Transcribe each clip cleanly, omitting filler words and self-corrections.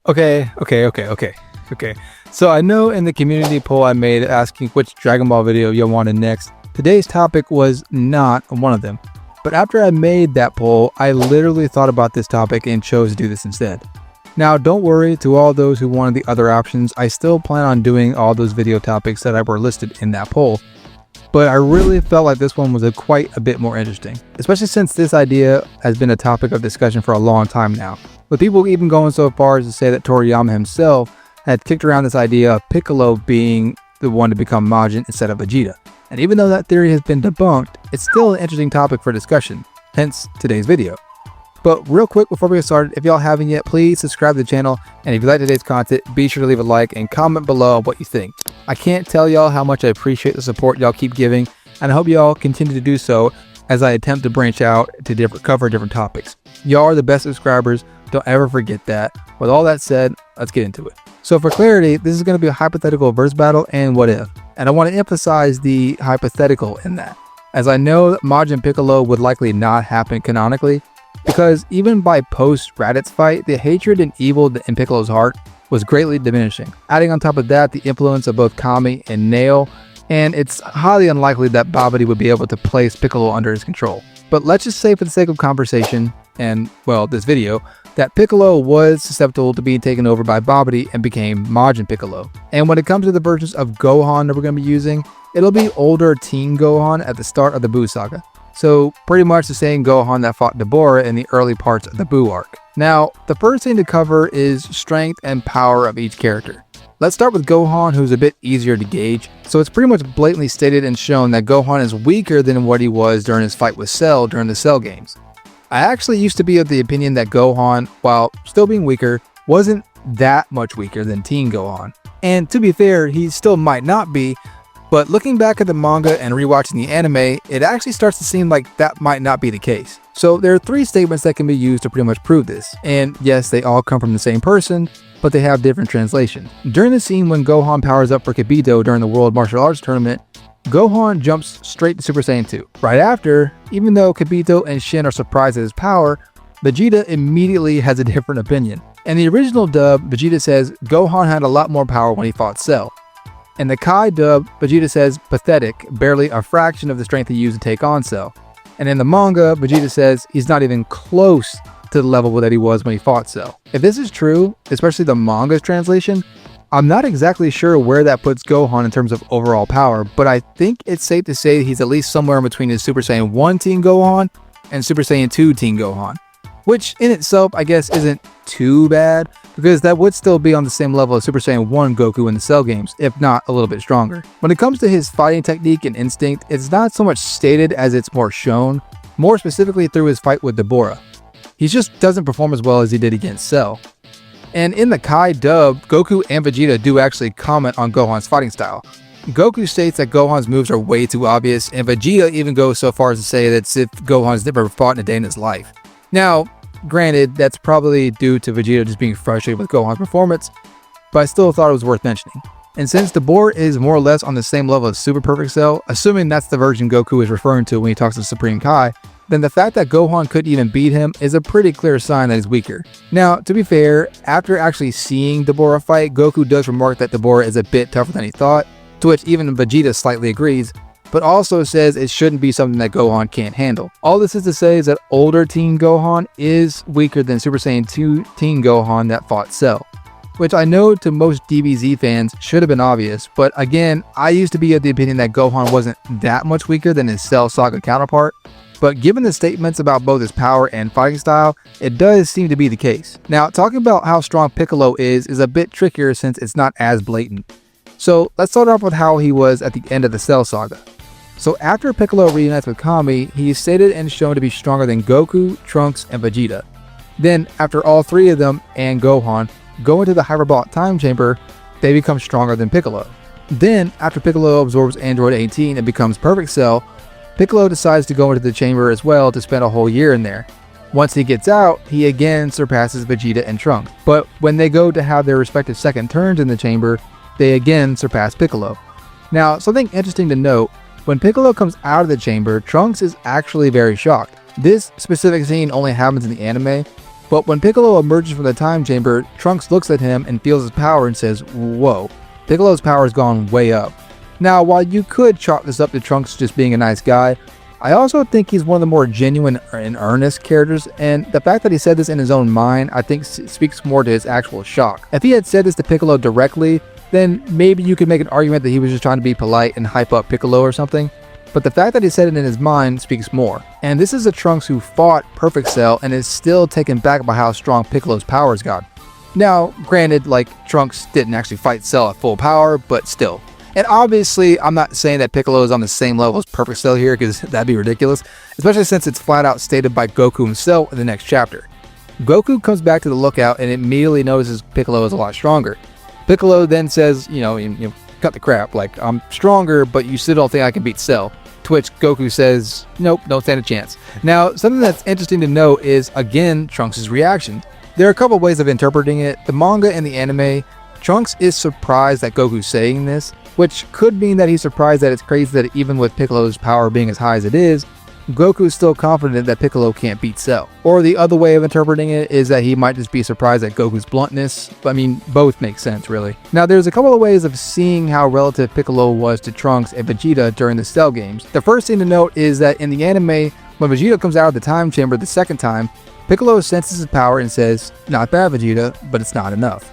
Okay. So I know in the community poll I made asking which Dragon Ball video you wanted next, today's topic was not one of them. But after I made that poll, I literally thought about this topic and chose to do this instead. Now don't worry, to all those who wanted the other options, I still plan on doing all those video topics that were listed in that poll. But I really felt like this one was quite a bit more interesting, especially since this idea has been a topic of discussion for a long time now, with people even going so far as to say that Toriyama himself had kicked around this idea of Piccolo being the one to become Majin instead of Vegeta. And even though that theory has been debunked, it's still an interesting topic for discussion, hence today's video. But real quick before we get started, if y'all haven't yet, please subscribe to the channel, and if you like today's content, be sure to leave a like and comment below what you think. I can't tell y'all how much I appreciate the support y'all keep giving, and I hope y'all continue to do so as I attempt to branch out to cover different topics. Y'all are the best subscribers, don't ever forget that. With all that said, let's get into it. So for clarity, this is going to be a hypothetical verse battle and what if, and I want to emphasize the hypothetical in that, as I know that Majin Piccolo would likely not happen canonically, because even by post-Raditz fight, the hatred and evil in Piccolo's heart was greatly diminishing. Adding on top of that the influence of both Kami and Nail, and it's highly unlikely that Babidi would be able to place Piccolo under his control. But let's just say for the sake of conversation, and well, this video, that Piccolo was susceptible to being taken over by Babidi and became Majin Piccolo. And when it comes to the versions of Gohan that we're going to be using, it'll be older teen Gohan at the start of the Buu Saga. So pretty much the same Gohan that fought Deborah in the early parts of the Buu arc. Now, the first thing to cover is strength and power of each character. Let's start with Gohan, who's a bit easier to gauge. So it's pretty much blatantly stated and shown that Gohan is weaker than what he was during his fight with Cell during the Cell games. I actually used to be of the opinion that Gohan, while still being weaker, wasn't that much weaker than Teen Gohan. And to be fair, he still might not be, but looking back at the manga and rewatching the anime, it actually starts to seem like that might not be the case. So there are three statements that can be used to pretty much prove this. And yes, they all come from the same person, but they have different translations. During the scene when Gohan powers up for Kibito during the World Martial Arts Tournament, Gohan jumps straight to Super Saiyan 2. Right after, even though Kibito and Shin are surprised at his power, Vegeta immediately has a different opinion. In the original dub, Vegeta says Gohan had a lot more power when he fought Cell. In the Kai dub, Vegeta says pathetic, barely a fraction of the strength he used to take on Cell. And in the manga, Vegeta says he's not even close to the level that he was when he fought Cell. If this is true, especially the manga's translation, I'm not exactly sure where that puts Gohan in terms of overall power, but I think it's safe to say he's at least somewhere in between his Super Saiyan 1 Teen Gohan and Super Saiyan 2 Teen Gohan. Which in itself, I guess, isn't too bad, because that would still be on the same level as Super Saiyan 1 Goku in the Cell games, if not a little bit stronger. When it comes to his fighting technique and instinct, it's not so much stated as it's more shown, more specifically through his fight with Deborah. He just doesn't perform as well as he did against Cell. And in the Kai dub, Goku and Vegeta do actually comment on Gohan's fighting style. Goku states that Gohan's moves are way too obvious, and Vegeta even goes so far as to say that it's if Gohan's never fought in a day in his life. Now, granted, that's probably due to Vegeta just being frustrated with Gohan's performance, but I still thought it was worth mentioning. And since Deborah is more or less on the same level as Super Perfect Cell, assuming that's the version Goku is referring to when he talks to Supreme Kai, then the fact that Gohan couldn't even beat him is a pretty clear sign that he's weaker. Now, to be fair, after actually seeing Deborah fight, Goku does remark that Deborah is a bit tougher than he thought, to which even Vegeta slightly agrees, but also says it shouldn't be something that Gohan can't handle. All this is to say is that older Teen Gohan is weaker than Super Saiyan 2 Teen Gohan that fought Cell, which I know to most DBZ fans should have been obvious, but again, I used to be of the opinion that Gohan wasn't that much weaker than his Cell Saga counterpart, but given the statements about both his power and fighting style, it does seem to be the case. Now, talking about how strong Piccolo is a bit trickier since it's not as blatant. So let's start off with how he was at the end of the Cell Saga. So after Piccolo reunites with Kami, he is stated and shown to be stronger than Goku, Trunks, and Vegeta. Then, after all three of them and Gohan go into the Hyperbolic Time Chamber, they become stronger than Piccolo. Then, after Piccolo absorbs Android 18 and becomes Perfect Cell, Piccolo decides to go into the chamber as well to spend a whole year in there. Once he gets out, he again surpasses Vegeta and Trunks, but when they go to have their respective second turns in the chamber, they again surpass Piccolo. Now, something interesting to note, when Piccolo comes out of the chamber, Trunks is actually very shocked. This specific scene only happens in the anime, But when Piccolo emerges from the time chamber, Trunks looks at him and feels his power and says, whoa, Piccolo's power has gone way up. Now, while you could chalk this up to Trunks just being a nice guy, I also think he's one of the more genuine and earnest characters, and the fact that he said this in his own mind, I think speaks more to his actual shock. If he had said this to Piccolo directly, then maybe you could make an argument that he was just trying to be polite and hype up Piccolo or something. But the fact that he said it in his mind speaks more. And this is a Trunks who fought Perfect Cell and is still taken back by how strong Piccolo's powers got. Now, granted, like, Trunks didn't actually fight Cell at full power, but still. And obviously, I'm not saying that Piccolo is on the same level as Perfect Cell here, because that'd be ridiculous, especially since it's flat out stated by Goku himself in the next chapter. Goku comes back to the lookout and immediately notices Piccolo is a lot stronger. Piccolo then says, you know, cut the crap, like, I'm stronger, but you still don't think I can beat Cell. To which Goku says, nope, don't stand a chance. Now, something that's interesting to note is, again, Trunks' reaction. There are a couple ways of interpreting it. The manga and the anime, Trunks is surprised that Goku's saying this, which could mean that he's surprised that it's crazy that even with Piccolo's power being as high as it is, Goku's still confident that Piccolo can't beat Cell. Or the other way of interpreting it is that he might just be surprised at Goku's bluntness. I mean, both make sense, really. Now, there's a couple of ways of seeing how relative Piccolo was to Trunks and Vegeta during the Cell games. The first thing to note is that in the anime, when Vegeta comes out of the time chamber the second time, Piccolo senses his power and says, not bad, Vegeta, but it's not enough.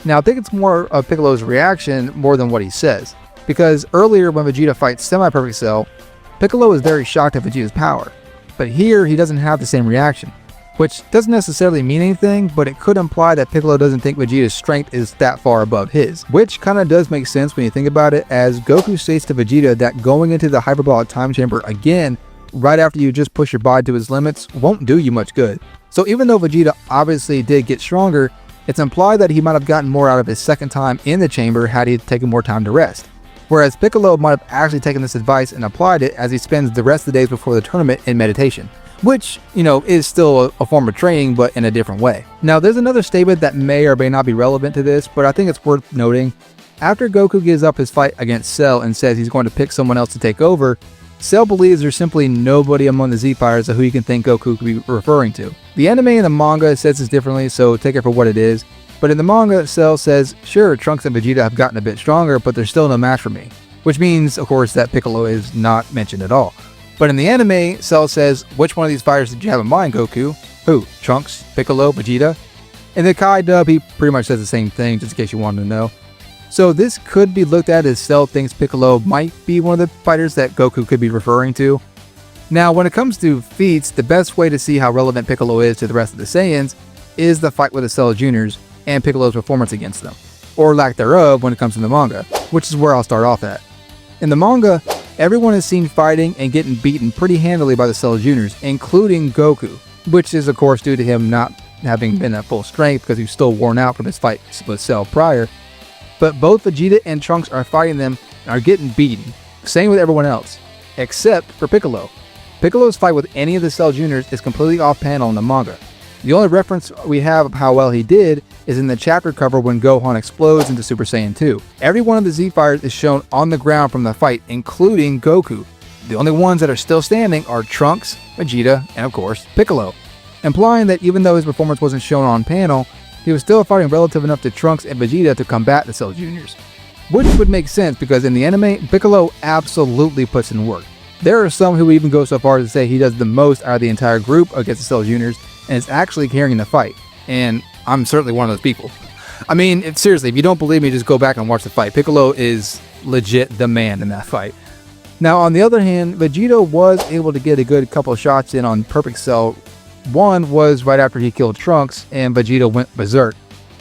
Now, I think it's more of Piccolo's reaction more than what he says. Because earlier when Vegeta fights Semi-Perfect Cell, Piccolo is very shocked at Vegeta's power, but here he doesn't have the same reaction, which doesn't necessarily mean anything, but it could imply that Piccolo doesn't think Vegeta's strength is that far above his, which kind of does make sense when you think about it, as Goku states to Vegeta that going into the hyperbolic time chamber again, right after you just push your body to his limits, won't do you much good. So even though Vegeta obviously did get stronger, it's implied that he might have gotten more out of his second time in the chamber had he taken more time to rest. Whereas Piccolo might have actually taken this advice and applied it as he spends the rest of the days before the tournament in meditation, which, you know, is still a form of training, but in a different way. Now, there's another statement that may or may not be relevant to this, but I think it's worth noting. After Goku gives up his fight against Cell and says he's going to pick someone else to take over, Cell believes there's simply nobody among the Z-Fighters who he can think Goku could be referring to. The anime and the manga says this differently, so take it for what it is. But in the manga, Cell says, sure, Trunks and Vegeta have gotten a bit stronger, but they're still no match for me. Which means, of course, that Piccolo is not mentioned at all. But in the anime, Cell says, which one of these fighters did you have in mind, Goku? Who? Trunks? Piccolo? Vegeta? In the Kai dub, he pretty much says the same thing, just in case you wanted to know. So this could be looked at as Cell thinks Piccolo might be one of the fighters that Goku could be referring to. Now, when it comes to feats, the best way to see how relevant Piccolo is to the rest of the Saiyans is the fight with the Cell Juniors and Piccolo's performance against them, or lack thereof when it comes to the manga, which is where I'll start off at. In the manga, everyone is seen fighting and getting beaten pretty handily by the Cell Juniors, including Goku, which is of course due to him not having been at full strength because he's still worn out from his fight with Cell prior. But both Vegeta and Trunks are fighting them and are getting beaten, same with everyone else, except for Piccolo. Piccolo's fight with any of the Cell Juniors is completely off panel in the manga. The only reference we have of how well he did is in the chapter cover when Gohan explodes into Super Saiyan 2. Every one of the Z-Fighters is shown on the ground from the fight, including Goku. The only ones that are still standing are Trunks, Vegeta, and of course, Piccolo, implying that even though his performance wasn't shown on panel, he was still fighting relative enough to Trunks and Vegeta to combat the Cell Juniors. Which would make sense because in the anime, Piccolo absolutely puts in work. There are some who even go so far as to say he does the most out of the entire group against the Cell Juniors and is actually carrying the fight. And I'm certainly one of those people. I mean, seriously, if you don't believe me, just go back and watch the fight. Piccolo is legit the man in that fight. Now, on the other hand, Vegeta was able to get a good couple of shots in on Perfect Cell. One was right after he killed Trunks and Vegeta went berserk.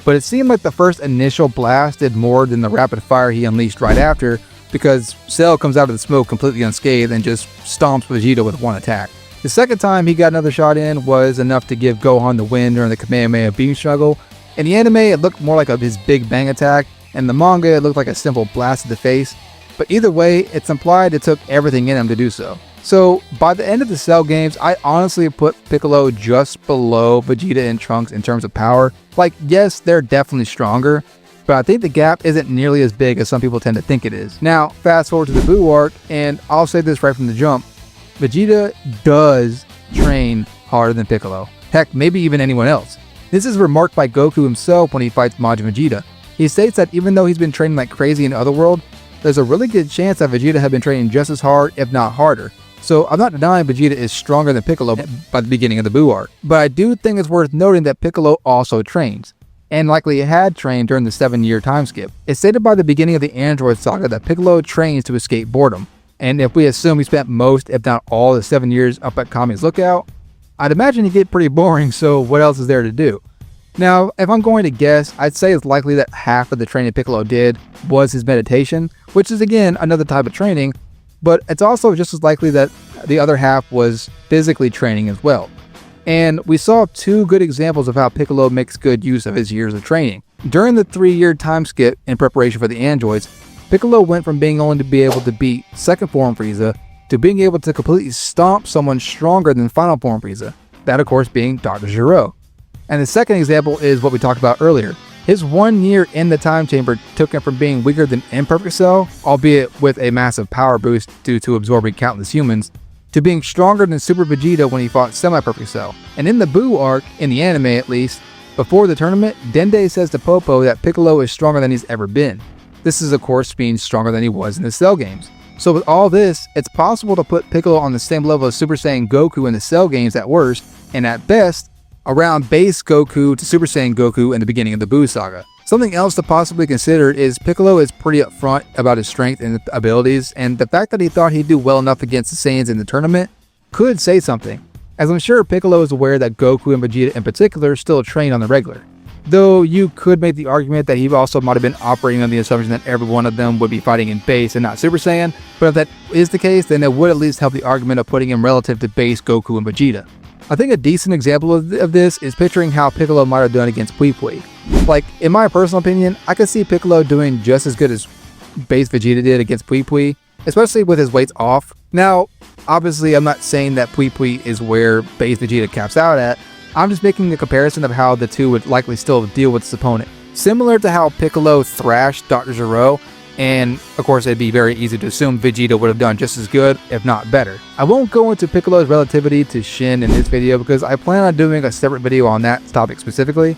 But it seemed like the first initial blast did more than the rapid fire he unleashed right after, because Cell comes out of the smoke completely unscathed and just stomps Vegeta with one attack. The second time he got another shot in was enough to give Gohan the win during the Kamehameha beam struggle. In the anime, it looked more like his big bang attack, and in the manga, it looked like a simple blast to the face. But either way, it's implied it took everything in him to do so. So, by the end of the Cell games, I honestly put Piccolo just below Vegeta and Trunks in terms of power. Like, yes, they're definitely stronger, but I think the gap isn't nearly as big as some people tend to think it is. Now, fast forward to the Buu arc, and I'll say this right from the jump. Vegeta does train harder than Piccolo. Heck, maybe even anyone else. This is remarked by Goku himself when he fights Majin Vegeta. He states that even though he's been training like crazy in Otherworld, there's a really good chance that Vegeta had been training just as hard, if not harder. So I'm not denying Vegeta is stronger than Piccolo by the beginning of the Buu arc, but I do think it's worth noting that Piccolo also trains, and likely had trained during the 7-year time skip. It's stated by the beginning of the Android Saga that Piccolo trains to escape boredom, and if we assume he spent most, if not all, the 7 years up at Kami's Lookout, I'd imagine he'd get pretty boring, so what else is there to do? Now, if I'm going to guess, I'd say it's likely that half of the training Piccolo did was his meditation, which is again another type of training, but it's also just as likely that the other half was physically training as well. And we saw 2 good examples of how Piccolo makes good use of his years of training. During the 3-year time skip in preparation for the androids, Piccolo went from being only to be able to beat second form Frieza to being able to completely stomp someone stronger than final form Frieza, that of course being Dr. Gero. And the second example is what we talked about earlier. His 1 year in the time chamber took him from being weaker than Imperfect Cell, albeit with a massive power boost due to absorbing countless humans, to being stronger than Super Vegeta when he fought Semi-Perfect Cell. And in the Buu arc, in the anime at least, before the tournament, Dende says to Popo that Piccolo is stronger than he's ever been. This is of course being stronger than he was in the Cell games. So with all this, it's possible to put Piccolo on the same level as Super Saiyan Goku in the Cell games at worst, and at best, around base Goku to Super Saiyan Goku in the beginning of the Buu Saga. Something else to possibly consider is Piccolo is pretty upfront about his strength and abilities, and the fact that he thought he'd do well enough against the Saiyans in the tournament could say something, as I'm sure Piccolo is aware that Goku and Vegeta in particular still train on the regular. Though you could make the argument that he also might have been operating on the assumption that every one of them would be fighting in base and not Super Saiyan, but if that is the case, then it would at least help the argument of putting him relative to base Goku and Vegeta. I think a decent example of this is picturing how Piccolo might have done against Pui Pui. Like, in my personal opinion, I could see Piccolo doing just as good as base Vegeta did against Pui Pui, especially with his weights off. Now, obviously I'm not saying that Pui Pui is where base Vegeta caps out at, I'm just making a comparison of how the two would likely still deal with his opponent. Similar to how Piccolo thrashed Dr. Gero, and of course it'd be very easy to assume Vegeta would have done just as good, if not better. I won't go into Piccolo's relativity to Shin in this video because I plan on doing a separate video on that topic specifically.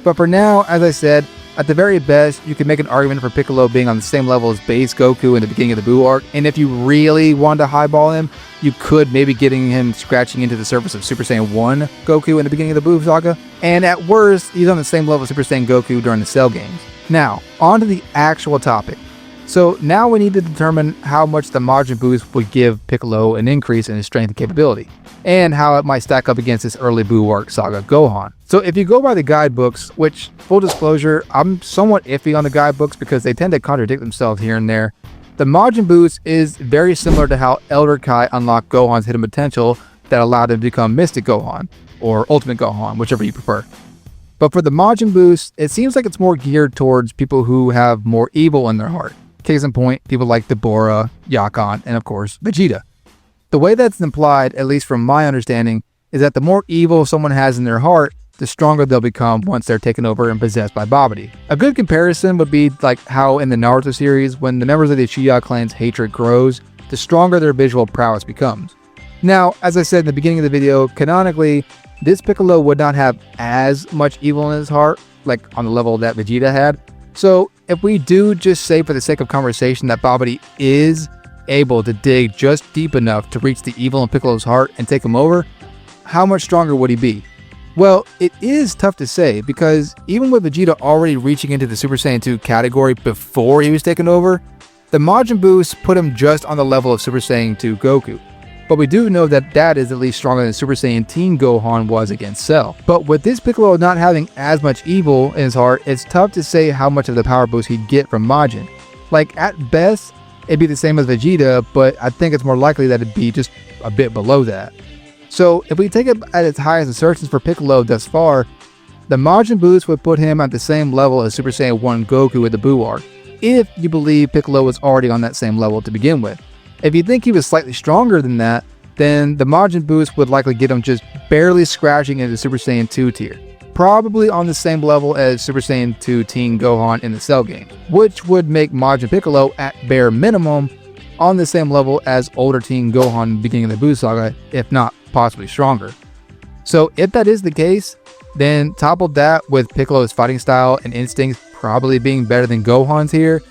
But for now, as I said, at the very best, you can make an argument for Piccolo being on the same level as base Goku in the beginning of the Buu arc, and if you really wanted to highball him, you could maybe getting him scratching into the surface of Super Saiyan 1 Goku in the beginning of the Buu Saga, and at worst, he's on the same level as Super Saiyan Goku during the Cell games. Now, on to the actual topic. So now we need to determine how much the Majin boost would give Piccolo an increase in his strength and capability, and how it might stack up against this early Buu arc saga Gohan. So if you go by the guidebooks, which, full disclosure, I'm somewhat iffy on the guidebooks because they tend to contradict themselves here and there, the Majin boost is very similar to how Elder Kai unlocked Gohan's hidden potential that allowed him to become Mystic Gohan, or Ultimate Gohan, whichever you prefer. But for the Majin boost, it seems like it's more geared towards people who have more evil in their heart. Case in point, people like Deborah, Yakan, and of course, Vegeta. The way that's implied, at least from my understanding, is that the more evil someone has in their heart, the stronger they'll become once they're taken over and possessed by Babidi. A good comparison would be like how in the Naruto series, when the members of the Uchiha clan's hatred grows, the stronger their visual prowess becomes. Now, as I said in the beginning of the video, canonically, this Piccolo would not have as much evil in his heart, like on the level that Vegeta had. So if we do just say for the sake of conversation that Babidi is able to dig just deep enough to reach the evil in Piccolo's heart and take him over, how much stronger would he be? Well, it is tough to say because even with Vegeta already reaching into the Super Saiyan 2 category before he was taken over, the Majin boost put him just on the level of Super Saiyan 2 Goku. But we do know that that is at least stronger than Super Saiyan Teen Gohan was against Cell. But with this Piccolo not having as much evil in his heart, it's tough to say how much of the power boost he'd get from Majin. Like, at best, it'd be the same as Vegeta, but I think it's more likely that it'd be just a bit below that. So if we take it at its highest assertions for Piccolo thus far, the Majin boost would put him at the same level as Super Saiyan 1 Goku with the Buu arc, if you believe Piccolo was already on that same level to begin with. If you think he was slightly stronger than that, then the Majin boost would likely get him just barely scratching into the Super Saiyan 2 tier, probably on the same level as Super Saiyan 2 Teen Gohan in the Cell game, which would make Majin Piccolo at bare minimum on the same level as older Teen Gohan in the beginning of the Buu Saga, if not possibly stronger. So if that is the case, Then toppled that with Piccolo's fighting style and instincts probably being better than Gohan's here,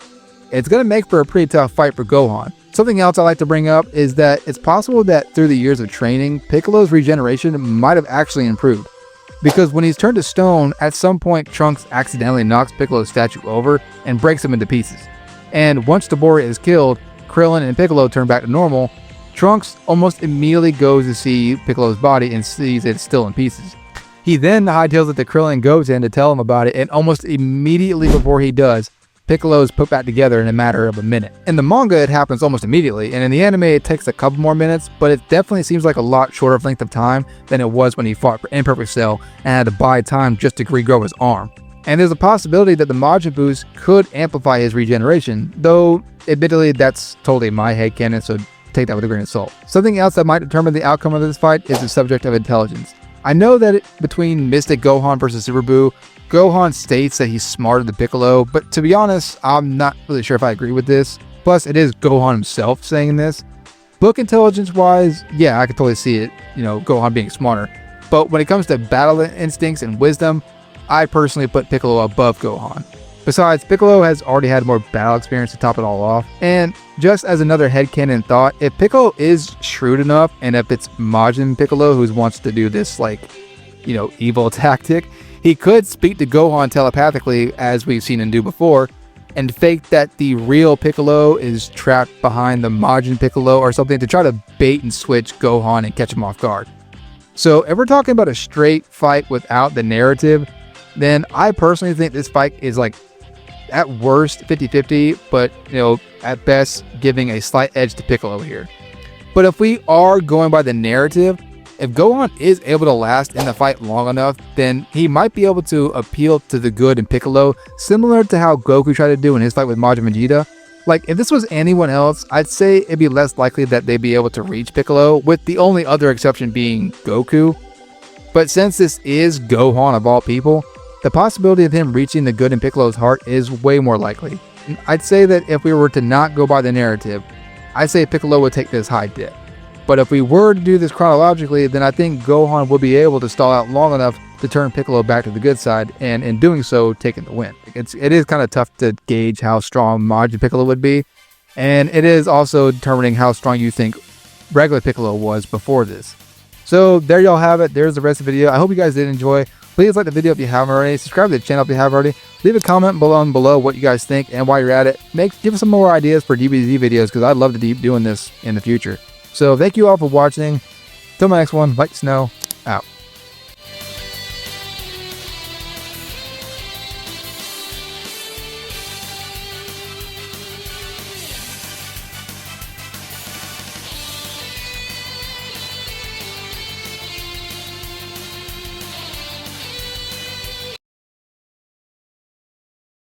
it's going to make for a pretty tough fight for Gohan. Something else I like to bring up is that it's possible that through the years of training, Piccolo's regeneration might have actually improved. Because when he's turned to stone, at some point Trunks accidentally knocks Piccolo's statue over and breaks him into pieces. And once Tabora is killed, Krillin and Piccolo turn back to normal, Trunks almost immediately goes to see Piccolo's body and sees it's still in pieces. He then hightails it to Krillin and Goten to tell him about it, and almost immediately before he does, Piccolo is put back together in a matter of a minute. In the manga, it happens almost immediately, and in the anime, it takes a couple more minutes, but it definitely seems like a lot shorter of length of time than it was when he fought Imperfect Cell and had to buy time just to regrow his arm. And there's a possibility that the Majin boost could amplify his regeneration, though admittedly that's totally my headcanon, so take that with a grain of salt. Something else that might determine the outcome of this fight is the subject of intelligence. I know that between Mystic Gohan versus Super Buu, Gohan states that he's smarter than Piccolo, but to be honest, I'm not really sure if I agree with this. Plus, it is Gohan himself saying this. Book intelligence wise, yeah, I can totally see it, Gohan being smarter. But when it comes to battle instincts and wisdom, I personally put Piccolo above Gohan. Besides, Piccolo has already had more battle experience to top it all off. And just as another headcanon thought, if Piccolo is shrewd enough, and if it's Majin Piccolo who wants to do this, evil tactic, he could speak to Gohan telepathically, as we've seen him do before, and fake that the real Piccolo is trapped behind the Majin Piccolo or something to try to bait and switch Gohan and catch him off guard. So if we're talking about a straight fight without the narrative, then I personally think this fight is at worst 50-50, but at best giving a slight edge to Piccolo here. But if we are going by the narrative, if Gohan is able to last in the fight long enough, then he might be able to appeal to the good in Piccolo, similar to how Goku tried to do in his fight with Majin Vegeta. If this was anyone else, I'd say it'd be less likely that they'd be able to reach Piccolo, with the only other exception being Goku. But since this is Gohan of all people, the possibility of him reaching the good in Piccolo's heart is way more likely. I'd say that if we were to not go by the narrative, I'd say Piccolo would take this high dip. But if we were to do this chronologically, then I think Gohan would be able to stall out long enough to turn Piccolo back to the good side, and in doing so, taking the win. It is kind of tough to gauge how strong Majin Piccolo would be, and it is also determining how strong you think regular Piccolo was before this. So there y'all have it. There's the rest of the video. I hope you guys did enjoy. Please like the video if you haven't already. Subscribe to the channel if you haven't already. Leave a comment below what you guys think, and while you're at it, give us some more ideas for DBZ videos, because I'd love to keep doing this in the future. So thank you all for watching. Till my next one, like snow, out.